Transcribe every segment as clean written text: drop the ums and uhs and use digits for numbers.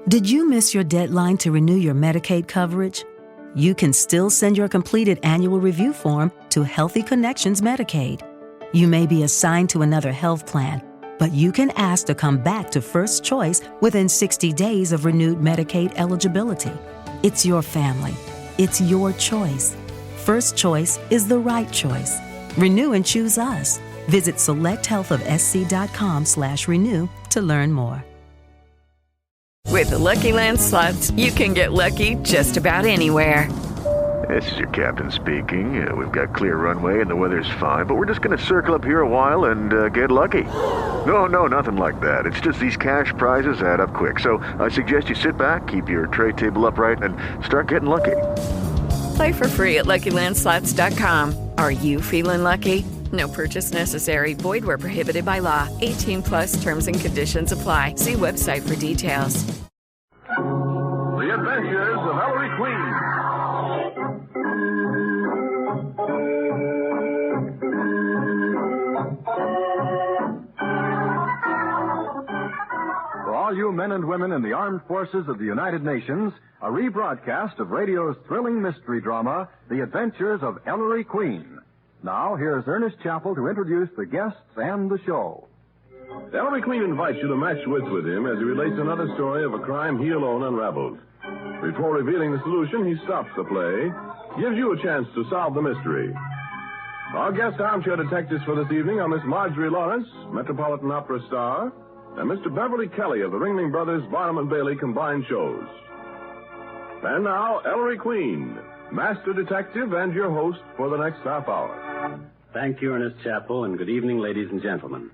Did you miss your deadline to renew your Medicaid coverage? You can still send your completed annual review form to Healthy Connections Medicaid. You may be assigned to another health plan, but you can ask to come back to First Choice within 60 days of renewed Medicaid eligibility. It's your family. It's your choice. First Choice is the right choice. Renew and choose us. Visit selecthealthofsc.com/renew to learn more. With the Lucky Land Slots, you can get lucky just about anywhere. This is your captain speaking. We've got clear runway and the weather's fine, but we're just going to circle up here a while and get lucky. No, nothing like that. It's just these cash prizes add up quick. So I suggest you sit back, keep your tray table upright, and start getting lucky. Play for free at LuckyLandSlots.com. Are you feeling lucky? No purchase necessary. Void where prohibited by law. 18+ terms and conditions apply. See website for details. The Adventures of Ellery Queen. For all you men and women in the armed forces of the United Nations, a rebroadcast of radio's thrilling mystery drama, The Adventures of Ellery Queen. Now, here's Ernest Chappell to introduce the guests and the show. Ellery Queen invites you to match wits with him as he relates another story of a crime he alone unraveled. Before revealing the solution, he stops the play, gives you a chance to solve the mystery. Our guest armchair detectives for this evening are Miss Marjorie Lawrence, Metropolitan Opera star, and Mr. Beverly Kelly of the Ringling Brothers Barnum and Bailey combined shows. And now, Ellery Queen, Master Detective and your host for the next half hour. Thank you, Ernest Chappell, and good evening, ladies and gentlemen.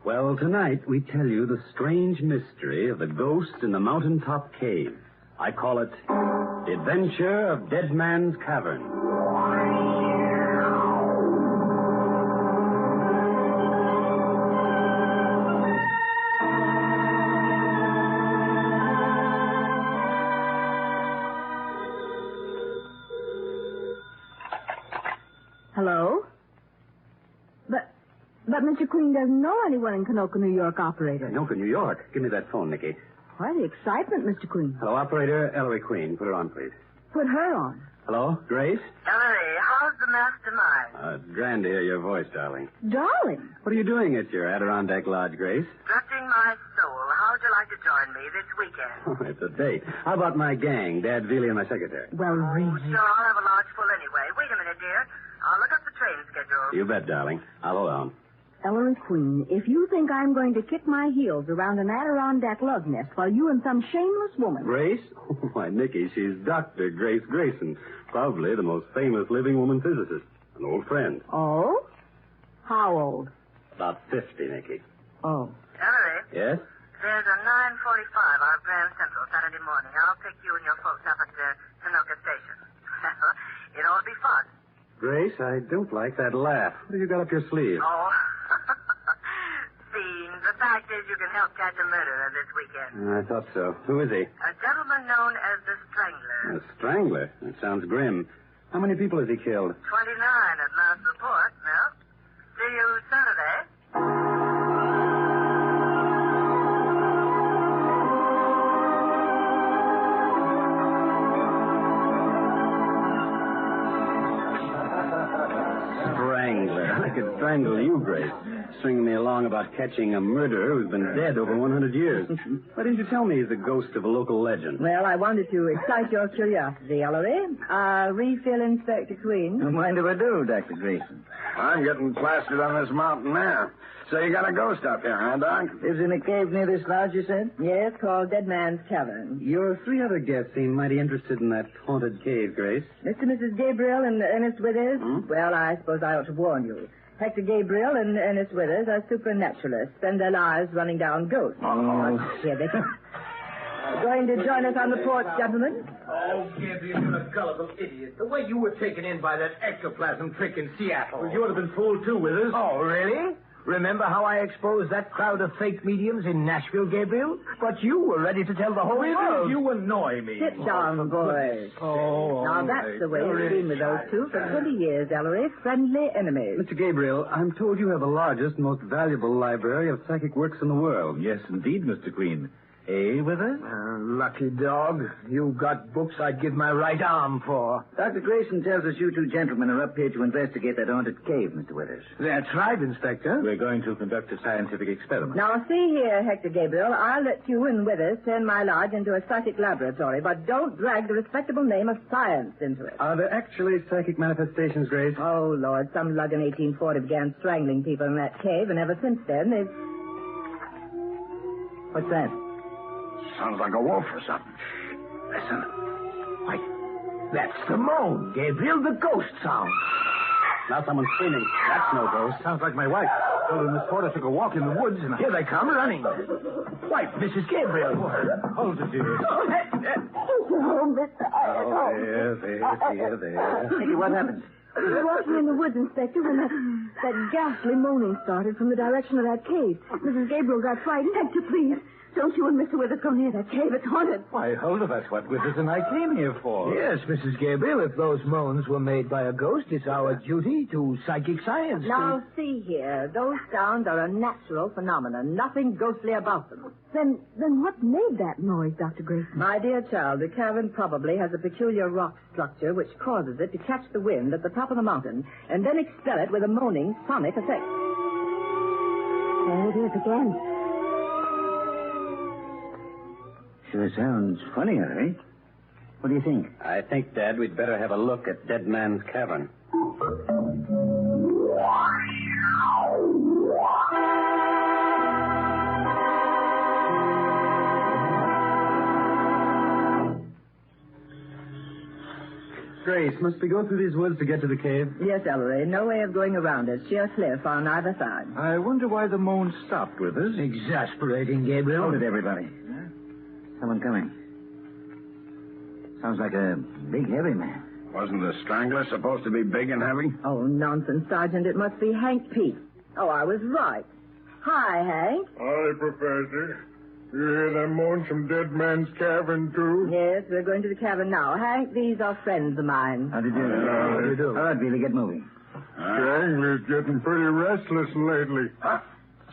Well, tonight we tell you the strange mystery of the ghost in the mountaintop cave. I call it The Adventure of Dead Man's Cavern. Hello? But Mr. Queen doesn't know anyone in Canoka, New York, operator. Canoka, New York. Give me that phone, Nikki. Why the excitement, Mr. Queen? Hello, operator. Ellery Queen. Put her on, please. Put her on. Hello, Grace? Ellery, how's the mastermind? Grand to hear your voice, darling. Darling. What are you doing at your Adirondack Lodge, Grace? Stretching my soul. How'd you like to join me this weekend? Oh, it's a date. How about my gang, Dad, Veely, and my secretary? Well, really. Sure, I'll have a lodge full anyway. Wait a minute, dear. I'll look up the train schedule. You bet, darling. I'll hold on. Ellery Queen, if you think I'm going to kick my heels around an Adirondack lug nest while you and some shameless woman... Grace? Why, Nikki, she's Dr. Grace Grayson, probably the most famous living woman physicist. An old friend. Oh? How old? About 50, Nikki. Oh. Ellery? Yes? There's a 9:45 on Grand Central Saturday morning. I'll pick you and your folks up at the Canoka station. It ought to be fun. Grace, I don't like that laugh. What have you got up your sleeve? Oh. See, the fact is you can help catch a murderer this weekend. I thought so. Who is he? A gentleman known as the Strangler. A strangler. That sounds grim. How many people has he killed? 29 at last report. Well, see you Saturday. Strangler. I could strangle you, Grace. Stringing me along about catching a murderer who's been dead over 100 years. Why didn't you tell me he's the ghost of a local legend? Well, I wanted to excite your curiosity, Ellery. I'll refill Inspector Queen. Mind if I do, Dr. Grayson? I'm getting plastered on this mountain now. So you got a ghost up here, huh, Doc? Lives in a cave near this lodge, you said? Yes, called Dead Man's Cavern. Your three other guests seem mighty interested in that haunted cave, Grace. Mr. and Mrs. Gabriel and Ernest Withers? Well, I suppose I ought to warn you. Hector Gabriel and Ernest Withers are supernaturalists, spend their lives running down ghosts. Oh. Here they come. Going to join us on the porch, gentlemen? Oh, Gabriel, you're a gullible idiot. The way you were taken in by that ectoplasm trick in Seattle. Well, you would have been fooled, too, Withers. Oh, really? Remember how I exposed that crowd of fake mediums in Nashville, Gabriel? But you were ready to tell the whole world. You annoy me. Sit down, boys. Oh, now, that's the way it's been with those two for 20 years, Ellery. Friendly enemies. Mr. Gabriel, I'm told you have the largest, most valuable library of psychic works in the world. Yes, indeed, Mr. Queen. Withers? Lucky dog. You got books I'd give my right arm for. Dr. Grayson tells us you two gentlemen are up here to investigate that haunted cave, Mr. Withers. That's right, Inspector. We're going to conduct a scientific experiment. Now, see here, Hector Gabriel. I'll let you and Withers turn my lodge into a psychic laboratory, but don't drag the respectable name of science into it. Are there actually psychic manifestations, Grace? Oh, Lord, some lug in 1840 began strangling people in that cave, and ever since then, they've... What's that? Sounds like a wolf or something. Listen. Wait. That's the moan, Gabriel, the ghost sound. Now someone's screaming. That's no ghost. Sounds like my wife. Well, Miss Porter took a walk in the woods and... Here they come, running. Wait, Mrs. Gabriel. Hold it, dear. Oh, Mr. There. Nikki, what happened? I was walking in the woods, Inspector, when that ghastly moaning started from the direction of that cave. Mrs. Gabriel got frightened. Hector, please. Don't you and Mr. Withers go near that cave. It's haunted. Why, hold it. That's what Withers and I came here for. Yes, Mrs. Gabriel, if those moans were made by a ghost, it's our duty to psychic science. Now, see here. Those sounds are a natural phenomenon. Nothing ghostly about them. Then what made that noise, Dr. Grayson? My dear child, the cavern probably has a peculiar rock structure which causes it to catch the wind at the top of the mountain and then expel it with a moaning sonic effect. There it is again. Sure sounds funny, Harry. What do you think? I think, Dad, we'd better have a look at Dead Man's Cavern. Grace, must we go through these woods to get to the cave? Yes, Ellery. No way of going around it. Sheer cliff on either side. I wonder why the moan stopped with us. Exasperating, Gabriel. Hold it, everybody. Someone coming. Sounds like a big, heavy man. Wasn't the strangler supposed to be big and heavy? Oh, nonsense, Sergeant. It must be Hank Pete. Oh, I was right. Hi, Hank. Hi, Professor. You hear them moans from Dead Man's Cavern, too? Yes, we're going to the cavern now. Hank, these are friends of mine. How do you do? How do you do? All right, Billy, get moving. Strangler's getting pretty restless lately. Huh?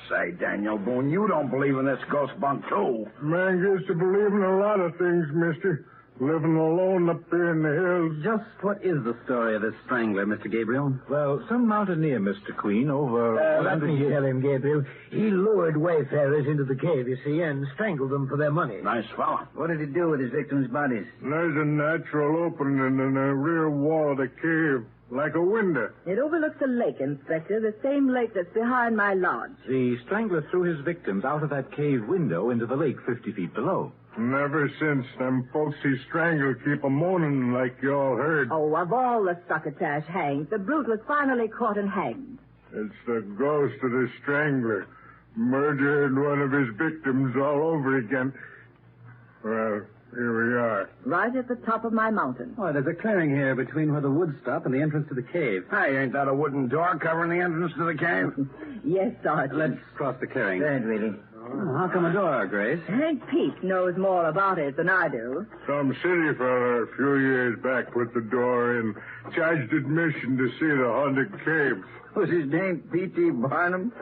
Say, Daniel Boone, you don't believe in this ghost bunk, too. Man gets to believe in a lot of things, mister. Living alone up there in the hills. Just what is the story of this strangler, Mr. Gabriel? Well, some mountaineer, Mr. Queen, over... Let me tell him, Gabriel. He lured wayfarers into the cave, you see, and strangled them for their money. Nice fella. What did he do with his victims' bodies? There's a natural opening in the rear wall of the cave, like a window. It overlooks a lake, Inspector, the same lake that's behind my lodge. The strangler threw his victims out of that cave window into the lake 50 feet below. And ever since, them folks he strangled keep a-moaning like you all heard. Oh, of all the succotash hangs, the brute was finally caught and hanged. It's the ghost of the strangler. Murdered one of his victims all over again. Well, here we are. Right at the top of my mountain. Oh, there's a clearing here between where the woods stop and the entrance to the cave. Hey, ain't that a wooden door covering the entrance to the cave? Yes, Sergeant. Let's cross the clearing. Go ahead, Billy. Oh, how come a door, Grace? Hank Pete knows more about it than I do. Some city fella a few years back put the door in, charged admission to see the haunted cave. Was his name P.T. Barnum?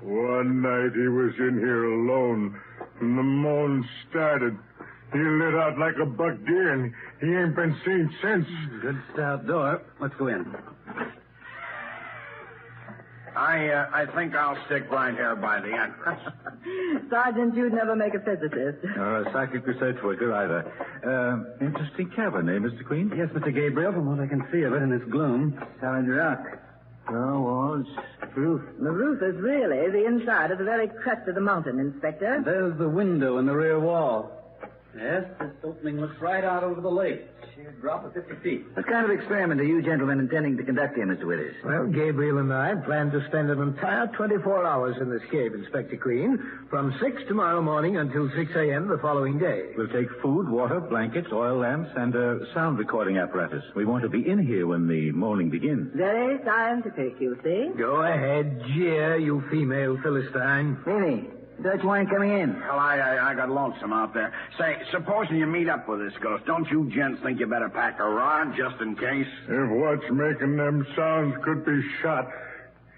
One night he was in here alone, and the moan started. He lit out like a buck deer, and he ain't been seen since. Good stout door. Let's go in. I think I'll stick right here by the entrance. Sergeant, you'd never make a physicist. A psychic research worker either. Interesting cavern, eh, Mr. Queen? Yes, Mr. Gabriel, from what I can see of it in this gloom. Solid rock. No walls, roof. The roof is really the inside of the very crest of the mountain, Inspector. There's the window in the rear wall. Yes, this opening looks right out over the lake. Sheer drop of 50 feet. What kind of experiment are you gentlemen intending to conduct here, Mr. Withers? Well, Gabriel and I plan to spend an entire 24 hours in this cave, Inspector Queen, from 6 tomorrow morning until 6 a.m. the following day. We'll take food, water, blankets, oil lamps, and a sound recording apparatus. We want to be in here when the moaning begins. Very scientific, you see. Go ahead, jeer, you female Philistine. Billy, Dutch wine coming in. Well, I got lonesome out there. Say, supposing you meet up with this ghost, don't you gents think you better pack a rod just in case? If what's making them sounds could be shot,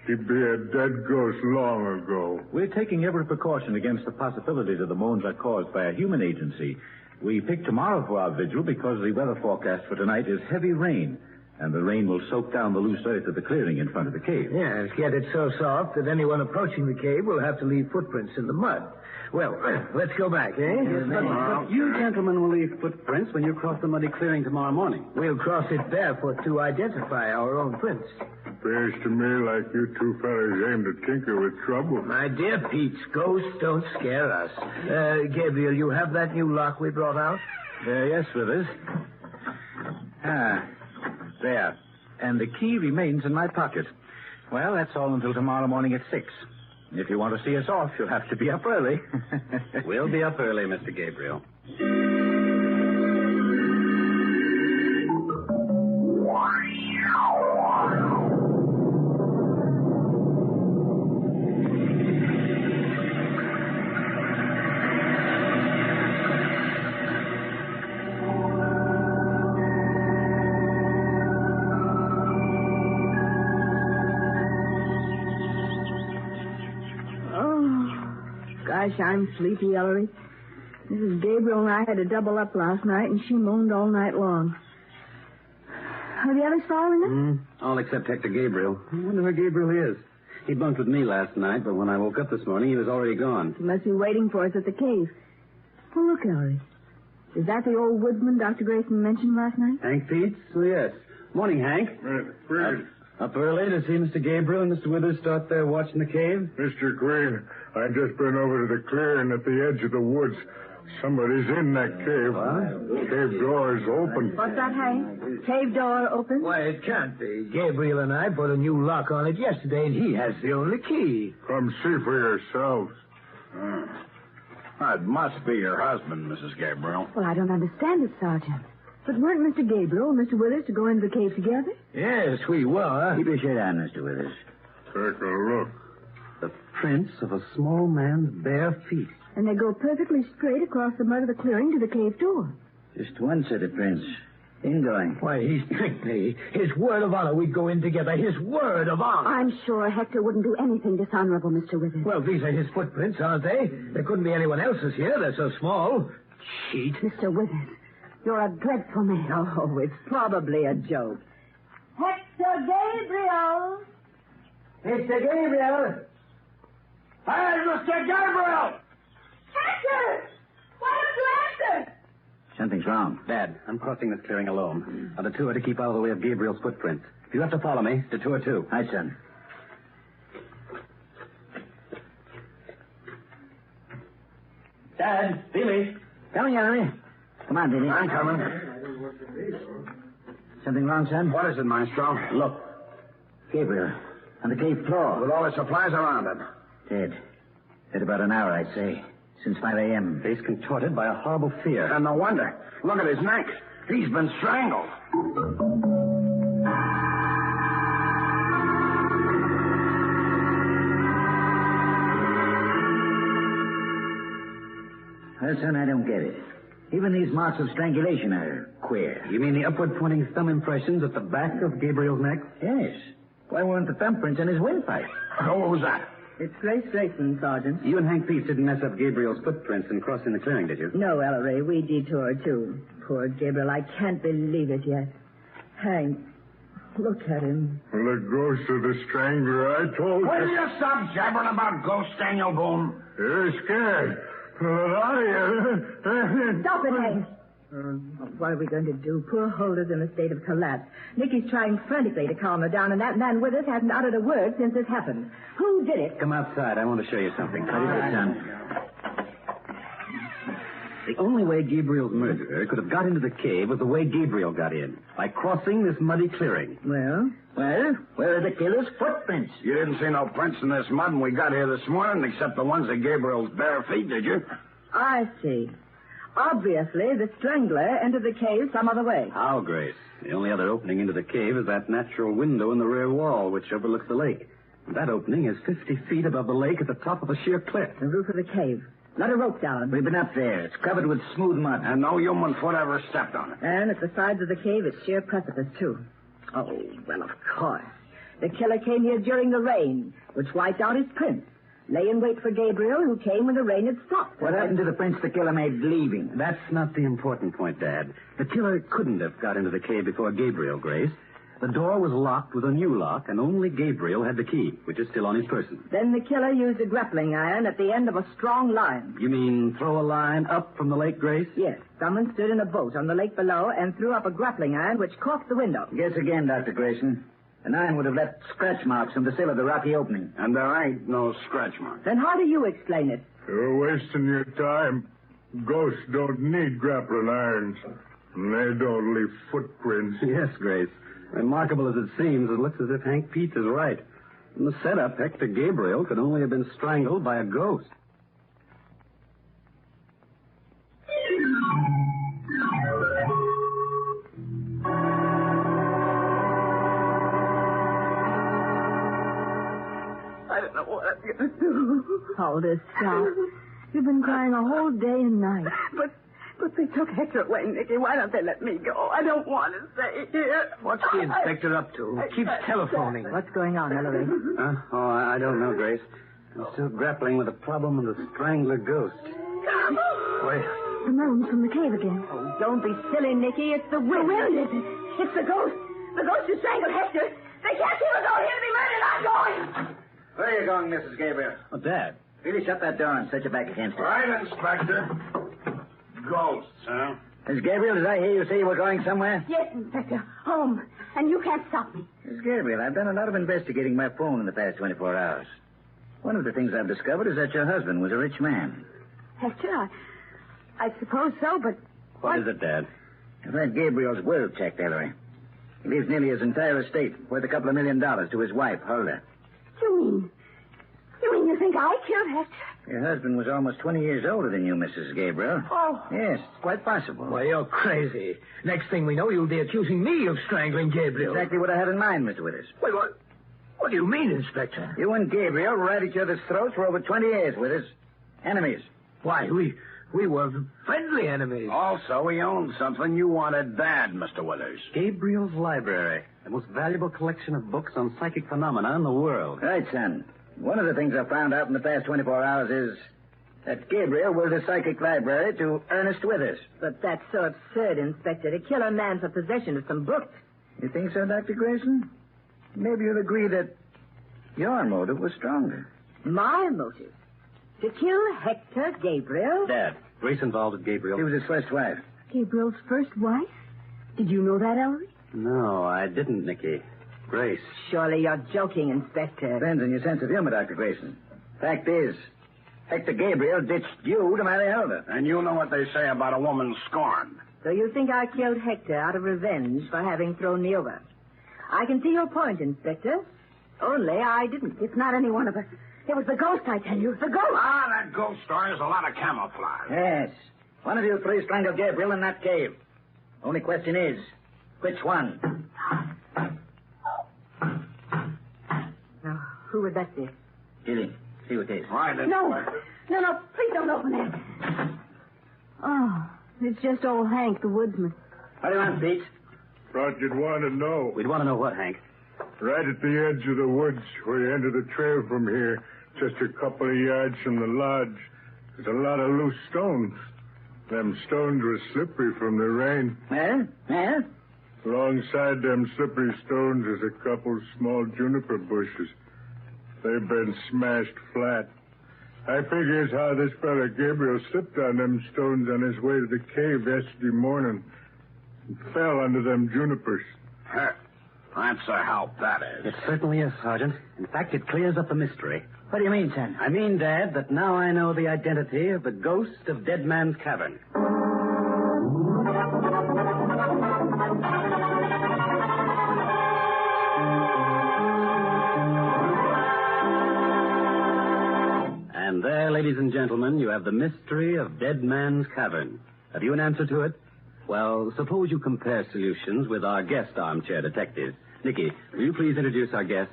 He'd be a dead ghost long ago. We're taking every precaution against the possibility that the moans are caused by a human agency. We picked tomorrow for our vigil because the weather forecast for tonight is heavy rain, and the rain will soak down the loose earth of the clearing in front of the cave. Yes, get it so soft that anyone approaching the cave will have to leave footprints in the mud. Well, let's go back, eh? But you gentlemen will leave footprints when you cross the muddy clearing tomorrow morning. We'll cross it barefoot to identify our own prints. Appears to me like you two fellas aim to tinker with trouble. My dear Pete, ghosts don't scare us. Gabriel, you have that new lock we brought out? Yes, Withers. There. And the key remains in my pocket. Well, that's all until tomorrow morning at 6. If you want to see us off, you'll have to be up early. We'll be up early, Mr. Gabriel. Gosh, I'm sleepy, Ellery. Mrs. Gabriel and I had to double up last night, and she moaned all night long. Are the others following us? All except Hector Gabriel. I wonder where Gabriel is. He bunked with me last night, but when I woke up this morning, he was already gone. He must be waiting for us at the cave. Oh, look, Ellery. Is that the old woodsman Dr. Grayson mentioned last night? Hank Pete? Oh, yes. Morning, Hank. Up early to see Mr. Gabriel and Mr. Withers start there watching the cave? Mr. Green, I've just been over to the clearing at the edge of the woods. Somebody's in that cave. What? Cave door is open. What's that, Hank? Cave door open? Why, it can't be. Gabriel and I put a new lock on it yesterday, and he has the only key. Come see for yourselves. It must be your husband, Mrs. Gabriel. Well, I don't understand it, Sergeant. But weren't Mr. Gabriel and Mr. Withers to go into the cave together? Yes, we were. Keep your shade on, Mr. Withers. Take a look. The prints of a small man's bare feet. And they go perfectly straight across the mud of the clearing to the cave door. Just one set of prints. Ingoing. Why, he's tricked me. His word of honor we'd go in together. His word of honor. I'm sure Hector wouldn't do anything dishonorable, Mr. Withers. Well, these are his footprints, aren't they? There couldn't be anyone else's here. They're so small. Cheat. Mr. Withers, you're a dreadful man. Oh, it's probably a joke. Hector Gabriel! Mr. Gabriel! Hey, Mr. Gabriel! Hector! Why don't you answer? Something's wrong. Dad, I'm crossing this clearing alone. Now, the two are to keep out of the way of Gabriel's footprints. If you have to follow me, the two are two. Hi, son. Dad, Billy. Coming, Ellery. Come on, Billy. I'm coming. Something wrong, son? What is it, Maestro? Look. Gabriel. On the cave floor. With all the supplies around it. Dead. Dead about an hour, I'd say. Since 5 a.m. Face contorted by a horrible fear. And no wonder. Look at his neck. He's been strangled. Well, son, I don't get it. Even these marks of strangulation are queer. You mean the upward-pointing thumb impressions at the back of Gabriel's neck? Yes. Why weren't the thumbprints in his windpipe? What was that? It's Grace Grayson, Sergeant. You and Hank Pete didn't mess up Gabriel's footprints in crossing the clearing, did you? No, Ellery. We detoured, too. Poor Gabriel. I can't believe it yet. Hank, look at him. Well, the ghost of the strangler, I told you. Will you stop jabbering about ghosts, Daniel Boone? You're scared. Well, Stop it, Hank. What are we going to do? Poor Holder's in a state of collapse. Nicky's trying frantically to calm her down, and that man with us hasn't uttered a word since this happened. Who did it? Come outside. I want to show you something. What is it, son? The only way Gabriel's murderer could have got into the cave was the way Gabriel got in, by crossing this muddy clearing. Well, where are the killer's footprints? You didn't see no prints in this mud when we got here this morning, except the ones of Gabriel's bare feet, did you? I see. Obviously, the strangler entered the cave some other way. How, Grace? The only other opening into the cave is that natural window in the rear wall, which overlooks the lake. That opening is 50 feet above the lake at the top of a sheer cliff. The roof of the cave. Not a rope down. We've been up there. It's covered with smooth mud. And no human foot ever stepped on it. And at the sides of the cave, it's sheer precipice, too. Oh, well, of course. The killer came here during the rain, which wiped out his prints. Lay in wait for Gabriel, who came when the rain had stopped. What happened to the prints the killer made leaving? That's not the important point, Dad. The killer couldn't have got into the cave before Gabriel, Grace. The door was locked with a new lock, and only Gabriel had the key, which is still on his person. Then the killer used a grappling iron at the end of a strong line. You mean throw a line up from the lake, Grace? Yes. Someone stood in a boat on the lake below and threw up a grappling iron which corked the window. Guess again, Dr. Grayson. An iron would have left scratch marks on the sill of the rocky opening. And there ain't no scratch marks. Then how do you explain it? You're wasting your time. Ghosts don't need grappling irons. And they don't leave footprints. Yes, Grace. Remarkable as it seems, it looks as if Hank Pete is right. In the setup, Hector Gabriel could only have been strangled by a ghost. I don't know what I'm going to do. Huldah, stop. You've been crying a whole day and night. But they took Hector away, Nicky. Why don't they let me go? I don't want to stay here. What's the inspector up to? Keeps telephoning. What's going on, Ellery? I don't know, Grace. I'm still grappling with the problem of the strangler ghost. Wait. The moans from the cave again. Oh, don't be silly, Nicky. It's the wind. The wind, is it? It's the ghost. The ghost who strangled Hector. They can't keep us out here to be murdered. I'm going. Where are you going, Mrs. Gabriel? Oh, Dad. Really shut that door and set your back against it. Right, Inspector. Ghosts, huh? Miss Gabriel, did I hear you say you were going somewhere? Yes, Inspector. Home. And you can't stop me. Miss Gabriel, I've done a lot of investigating by phone in the past 24 hours. One of the things I've discovered is that your husband was a rich man. Hector, I suppose so, but... What is it, Dad? I've had Gabriel's will checked, Ellery. He leaves nearly his entire estate, worth $2 million, to his wife, Huldah. You mean you think I killed Hector? Your husband was almost 20 years older than you, Mrs. Gabriel. Oh. Yes, quite possible. Why, you're crazy. Next thing we know, you'll be accusing me of strangling Gabriel. Exactly what I had in mind, Mr. Withers. Wait, what do you mean, Inspector? You and Gabriel were at each other's throats for over 20 years, Withers. Enemies. Why, we were friendly enemies. Also, he owned something you wanted bad, Mr. Withers. Gabriel's library. The most valuable collection of books on psychic phenomena in the world. Right, son. One of the things I found out in the past 24 hours is that Gabriel willed the psychic library to Ernest Withers. But that's so absurd, Inspector, to kill a man for possession of some books. You think so, Dr. Grayson? Maybe you'll agree that your motive was stronger. My motive? To kill Hector Gabriel? Dad, Grace involved with Gabriel. She was his first wife. Gabriel's first wife? Did you know that, Ellery? No, I didn't, Nicky. Grace. Surely you're joking, Inspector. Depends on your sense of humor, Dr. Grayson. Fact is, Hector Gabriel ditched you to marry Huldah. And you know what they say about a woman scorned. So you think I killed Hector out of revenge for having thrown me over? I can see your point, Inspector. Only I didn't. It's not any one of us. It was the ghost, I tell you. The ghost! That ghost story is a lot of camouflage. Yes. One of you three strangled Gabriel in that cave. Only question is, which one? Now, who would that be? Gilly, see what it is. Right, No, please don't open it. Oh, it's just old Hank, the woodsman. What do you want, Pete? Thought you'd want to know. We'd want to know what, Hank? Right at the edge of the woods where you enter the trail from here, just a couple of yards from the lodge, there's a lot of loose stones. Them stones were slippery from the rain. Yeah? Alongside them slippery stones is a couple small juniper bushes. They've been smashed flat. I figures how this fella Gabriel slipped on them stones on his way to the cave yesterday morning and fell under them junipers. That's a help, that is. It certainly is, Sergeant. In fact, it clears up the mystery. What do you mean, son? I mean, Dad, that now I know the identity of the ghost of Dead Man's Cavern. And there, ladies and gentlemen, you have the mystery of Dead Man's Cavern. Have you an answer to it? Well, suppose you compare solutions with our guest armchair detective. Nikki, will you please introduce our guest?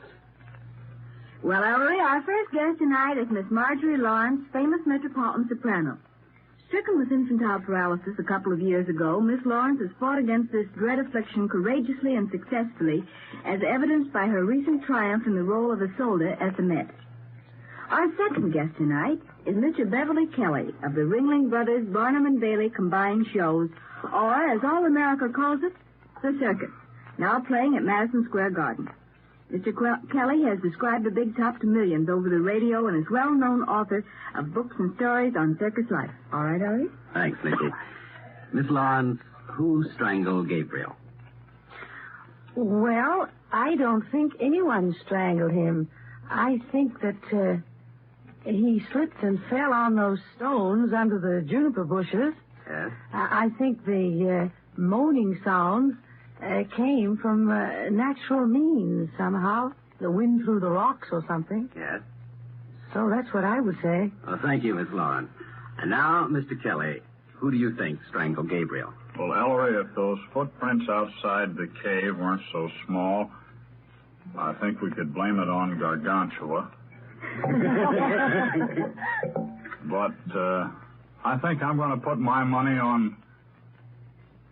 Well, Ellery, our first guest tonight is Miss Marjorie Lawrence, famous metropolitan soprano. Stricken with infantile paralysis a couple of years ago, Miss Lawrence has fought against this dread affliction courageously and successfully, as evidenced by her recent triumph in the role of Isolde at the Met. Our second guest tonight is Mr. Beverly Kelly of the Ringling Brothers Barnum and Bailey Combined Shows, or, as all America calls it, the Circus, now playing at Madison Square Garden. Mr. Kelly has described the big top to millions over the radio and is well-known author of books and stories on circus life. All right, Ellie? Thanks, Nikki. Miss Lawrence, who strangled Gabriel? Well, I don't think anyone strangled him. I think that he slipped and fell on those stones under the juniper bushes. Yes? I think the moaning sounds came from natural means somehow. The wind through the rocks or something. Yes? So that's what I would say. Well, thank you, Miss Lawrence. And now, Mr. Kelly, who do you think strangled Gabriel? Well, Ellery, if those footprints outside the cave weren't so small, I think we could blame it on Gargantua. But I think I'm going to put my money on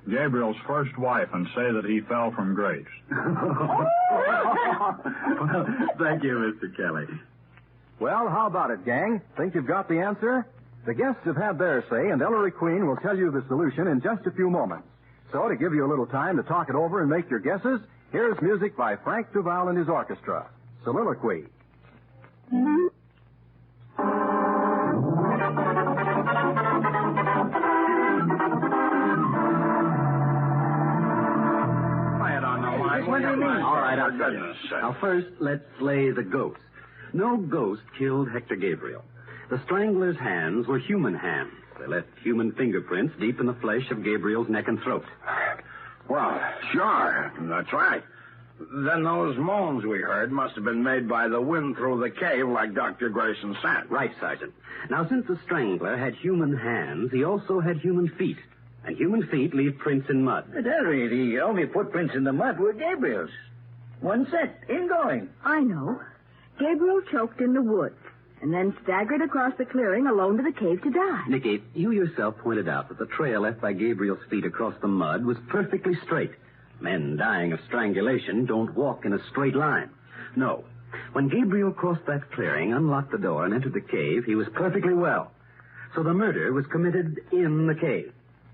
Gabriel's first wife and say that he fell from grace. Well, thank you, Mr. Kelly. Well, how about it, gang? Think you've got the answer? The guests have had their say, and Ellery Queen will tell you the solution in just a few moments. So, to give you a little time to talk it over and make your guesses, here's music by Frank Duval and his orchestra. Soliloquy. All right, I'll tell you. Now, first, let's slay the ghost. No ghost killed Hector Gabriel. The strangler's hands were human hands. They left human fingerprints deep in the flesh of Gabriel's neck and throat. Well, sure. That's right. Then those moans we heard must have been made by the wind through the cave, like Dr. Grayson said. Right, Sergeant. Now, since the strangler had human hands, he also had human feet. And human feet leave prints in mud. But, Ellery, the only footprints in the mud were Gabriel's. One set, ingoing. I know. Gabriel choked in the woods and then staggered across the clearing alone to the cave to die. Nikki, you yourself pointed out that the trail left by Gabriel's feet across the mud was perfectly straight. Men dying of strangulation don't walk in a straight line. No. When Gabriel crossed that clearing, unlocked the door, and entered the cave, he was perfectly well. So the murder was committed in the cave.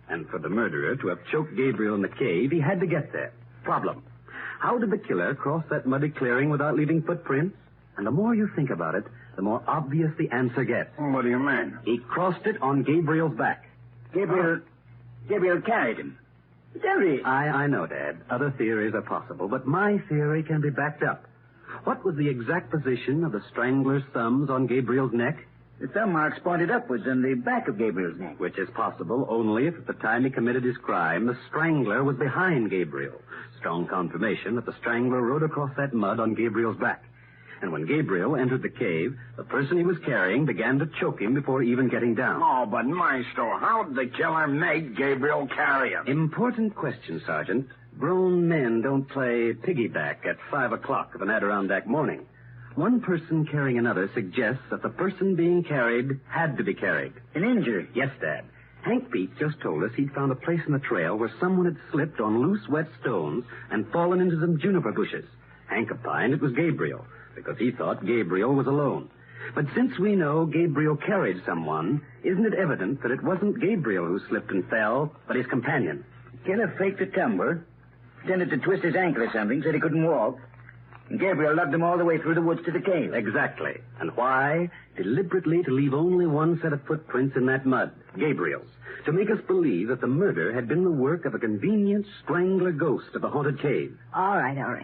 And for the murderer to have choked Gabriel in the cave, he had to get there. Problem. How did the killer cross that muddy clearing without leaving footprints? And the more you think about it, the more obvious the answer gets. What do you mean? He crossed it on Gabriel's back. Gabriel carried him. Ellery. I know, Dad. Other theories are possible, but my theory can be backed up. What was the exact position of the strangler's thumbs on Gabriel's neck? The thumb marks pointed upwards on the back of Gabriel's neck. Which is possible only if at the time he committed his crime, the strangler was behind Gabriel. Strong confirmation that the strangler rode across that mud on Gabriel's back. And when Gabriel entered the cave, the person he was carrying began to choke him before even getting down. Oh, but Maestro, how did the killer make Gabriel carry him? Important question, Sergeant. Grown men don't play piggyback at 5 o'clock of an Adirondack morning. One person carrying another suggests that the person being carried had to be carried. An injury? Yes, Dad. Hank Beach just told us he'd found a place in the trail where someone had slipped on loose, wet stones and fallen into some juniper bushes. Hank opined it was Gabriel, because he thought Gabriel was alone. But since we know Gabriel carried someone, isn't it evident that it wasn't Gabriel who slipped and fell, but his companion? The killer faked a tumble, pretended to twist his ankle or something, said he couldn't walk. And Gabriel lugged him all the way through the woods to the cave. Exactly. And why? Deliberately to leave only one set of footprints in that mud, Gabriel's, to make us believe that the murder had been the work of a convenient strangler ghost of the haunted cave. All right.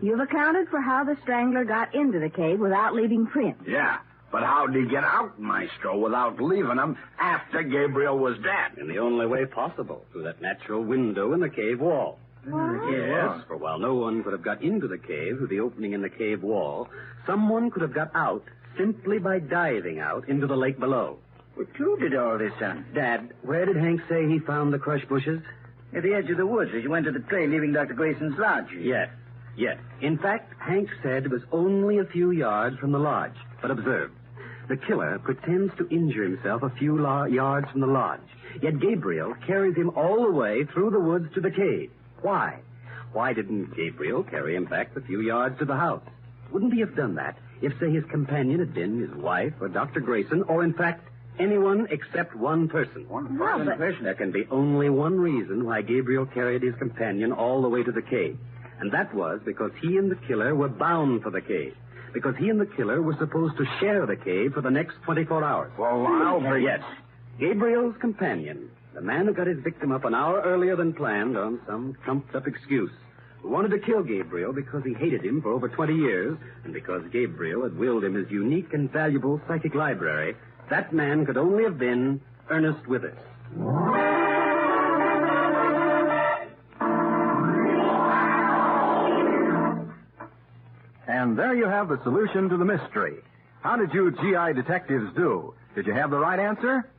You've accounted for how the strangler got into the cave without leaving prints. Yeah, but how did he get out, Maestro, without leaving him after Gabriel was dead? In the only way possible, through that natural window in the cave wall. What? Yes, for while no one could have got into the cave through the opening in the cave wall, someone could have got out simply by diving out into the lake below. What clue did all this, son? Dad, where did Hank say he found the crushed bushes? At the edge of the woods as you went to the trail leaving Dr. Grayson's lodge. Yes. In fact, Hank said it was only a few yards from the lodge. But observe, The killer pretends to injure himself a few yards from the lodge. Yet Gabriel carries him all the way through the woods to the cave. Why? Why didn't Gabriel carry him back the few yards to the house? Wouldn't he have done that if, say, his companion had been his wife or Dr. Grayson, or, in fact, anyone except one person? One person? There can be only one reason why Gabriel carried his companion all the way to the cave. And that was because he and the killer were bound for the cave. Because he and the killer were supposed to share the cave for the next 24 hours. Well, I'll be... Yes. Gabriel's companion, the man who got his victim up an hour earlier than planned on some trumped-up excuse, who wanted to kill Gabriel because he hated him for over 20 years, and because Gabriel had willed him his unique and valuable psychic library, that man could only have been Ernest Withers. And there you have the solution to the mystery. How did you GI detectives do? Did you have the right answer?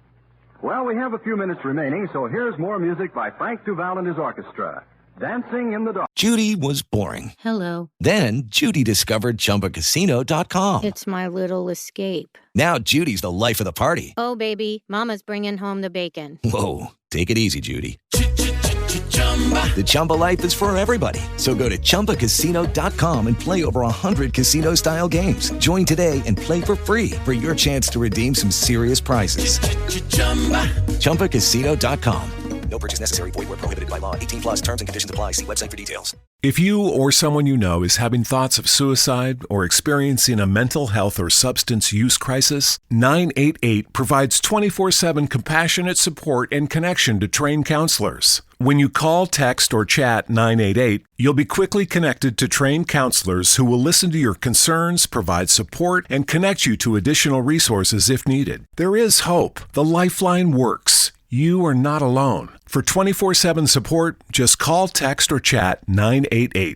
Well, we have a few minutes remaining, so here's more music by Frank Duval and his orchestra. Dancing in the Dark. Judy was boring. Hello. Then Judy discovered ChumbaCasino.com. It's my little escape. Now Judy's the life of the party. Oh, baby, mama's bringing home the bacon. Whoa, take it easy, Judy. The Chumba life is for everybody. So go to ChumbaCasino.com and play over 100 casino-style games. Join today and play for free for your chance to redeem some serious prizes. ChumbaCasino.com. No purchase necessary. Void where prohibited by law. 18 plus terms and conditions apply. See website for details. If you or someone you know is having thoughts of suicide or experiencing a mental health or substance use crisis, 988 provides 24/7 compassionate support and connection to trained counselors. When you call, text, or chat 988, you'll be quickly connected to trained counselors who will listen to your concerns, provide support, and connect you to additional resources if needed. There is hope. The Lifeline works. You are not alone. For 24/7 support, just call, text, or chat 988.